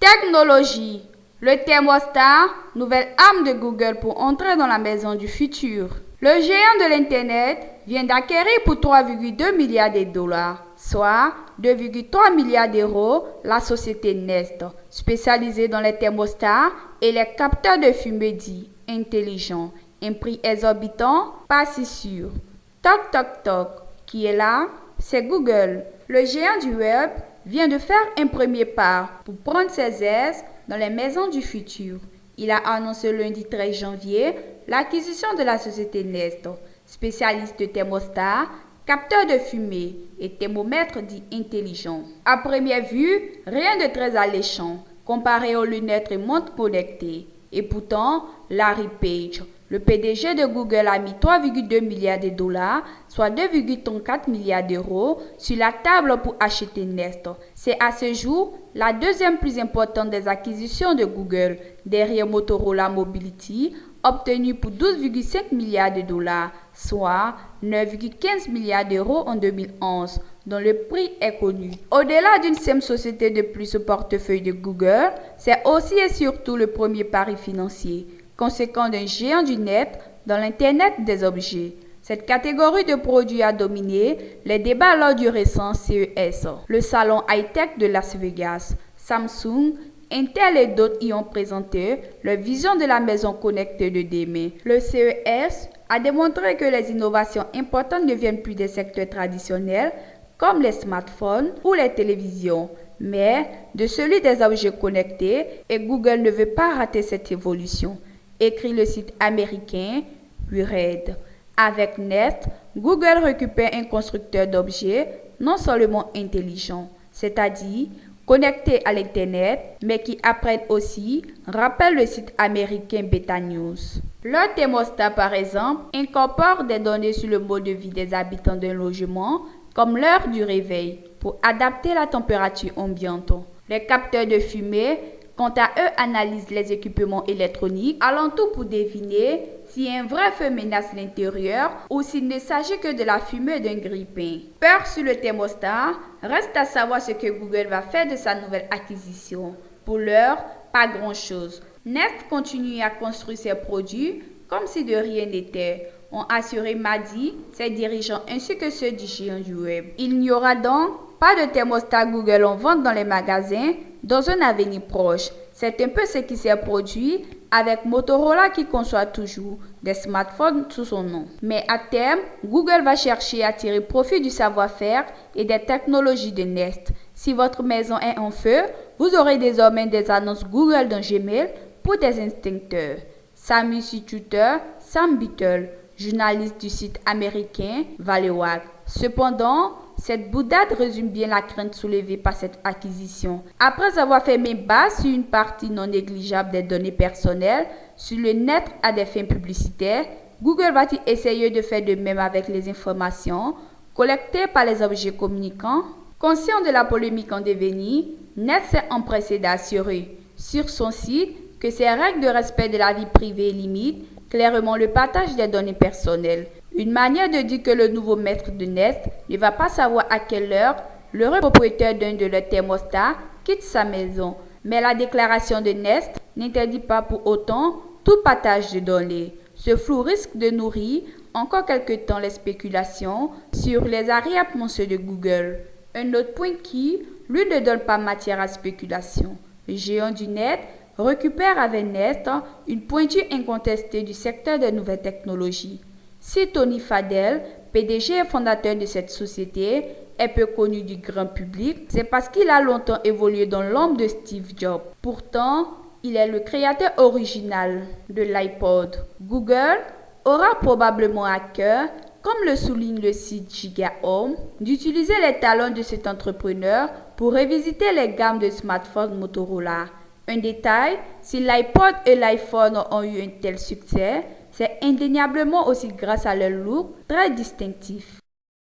Technologie. Le thermostat, nouvelle arme de Google pour entrer dans la maison du futur. Le géant de l'Internet vient d'acquérir pour 3,2 milliards de dollars, soit 2,3 milliards d'euros, la société Nest, spécialisée dans les thermostats et les capteurs de fumée dits intelligents. Un prix exorbitant, pas si sûr. Toc toc toc, qui est là? C'est Google. Le géant du web vient de faire un premier pas pour prendre ses aises dans les maisons du futur. Il a annoncé lundi 13 janvier l'acquisition de la société Nest, spécialiste de thermostats, capteurs de fumée et thermomètres dits intelligents. À première vue, rien de très alléchant comparé aux lunettes et montres connectées. Et pourtant, Larry Page, le PDG de Google, a mis 3,2 milliards de dollars, soit 2,34 milliards d'euros, sur la table pour acheter Nest. C'est à ce jour la deuxième plus importante des acquisitions de Google, derrière Motorola Mobility, obtenue pour 12,5 milliards de dollars, soit 9,15 milliards d'euros en 2011, dont le prix est connu. Au-delà d'une simple société de plus au portefeuille de Google, c'est aussi et surtout le premier pari financier, conséquent d'un géant du net dans l'Internet des objets. Cette catégorie de produits a dominé les débats lors du récent CES, le salon high-tech de Las Vegas. Samsung, Intel et d'autres y ont présenté leur vision de la maison connectée de demain. Le CES a démontré que les innovations importantes ne viennent plus des secteurs traditionnels comme les smartphones ou les télévisions, mais de celui des objets connectés, et Google ne veut pas rater cette évolution, écrit le site américain Wired. Avec Nest, Google récupère un constructeur d'objets non seulement intelligent, c'est-à-dire connectés à l'Internet, mais qui apprennent aussi, rappelle le site américain Beta News. Leur thermostat, par exemple, incorpore des données sur le mode de vie des habitants d'un logement, comme l'heure du réveil, pour adapter la température ambiante. Les capteurs de fumée, quant à eux, analysent les équipements électroniques alentour pour deviner si un vrai feu menace l'intérieur ou s'il ne s'agit que de la fumée d'un grille-pain. Peur sur le thermostat, reste à savoir ce que Google va faire de sa nouvelle acquisition. Pour l'heure, pas grand-chose. Nest continue à construire ses produits comme si de rien n'était, ont assuré mardi ses dirigeants ainsi que ceux du géant du web. Il n'y aura donc pas de thermostat Google en vente dans les magasins dans un avenir proche. C'est un peu ce qui s'est produit avec Motorola qui conçoit toujours des smartphones sous son nom. Mais à terme, Google va chercher à tirer profit du savoir-faire et des technologies de Nest. Si votre maison est en feu, vous aurez désormais des annonces Google dans Gmail pour des instincteurs. Sammy sur Twitter, Sam Beatle, journaliste du site américain Valewag. Cependant, cette boutade résume bien la crainte soulevée par cette acquisition. Après avoir fait main basse sur une partie non négligeable des données personnelles sur le net à des fins publicitaires, Google va-t-il essayer de faire de même avec les informations collectées par les objets communicants? Conscient de la polémique en devenir, Nest s'est empressé d'assurer sur son site que ses règles de respect de la vie privée limitent clairement le partage des données personnelles. Une manière de dire que le nouveau maître de Nest ne va pas savoir à quelle heure l'heureux propriétaire d'un de leurs thermostats quitte sa maison. Mais la déclaration de Nest n'interdit pas pour autant tout partage de données. Ce flou risque de nourrir encore quelque temps les spéculations sur les arrière-pensées de Google. Un autre point qui, lui, ne donne pas matière à spéculation. Le géant du net récupère avec Nest une pointure incontestée du secteur des nouvelles technologies. Si Tony Fadell, PDG et fondateur de cette société, est peu connu du grand public, c'est parce qu'il a longtemps évolué dans l'ombre de Steve Jobs. Pourtant, il est le créateur original de l'iPod. Google aura probablement à cœur, comme le souligne le site GigaOM, d'utiliser les talents de cet entrepreneur pour revisiter les gammes de smartphones Motorola. Un détail, si l'iPod et l'iPhone ont eu un tel succès, c'est indéniablement aussi grâce à leur look très distinctif.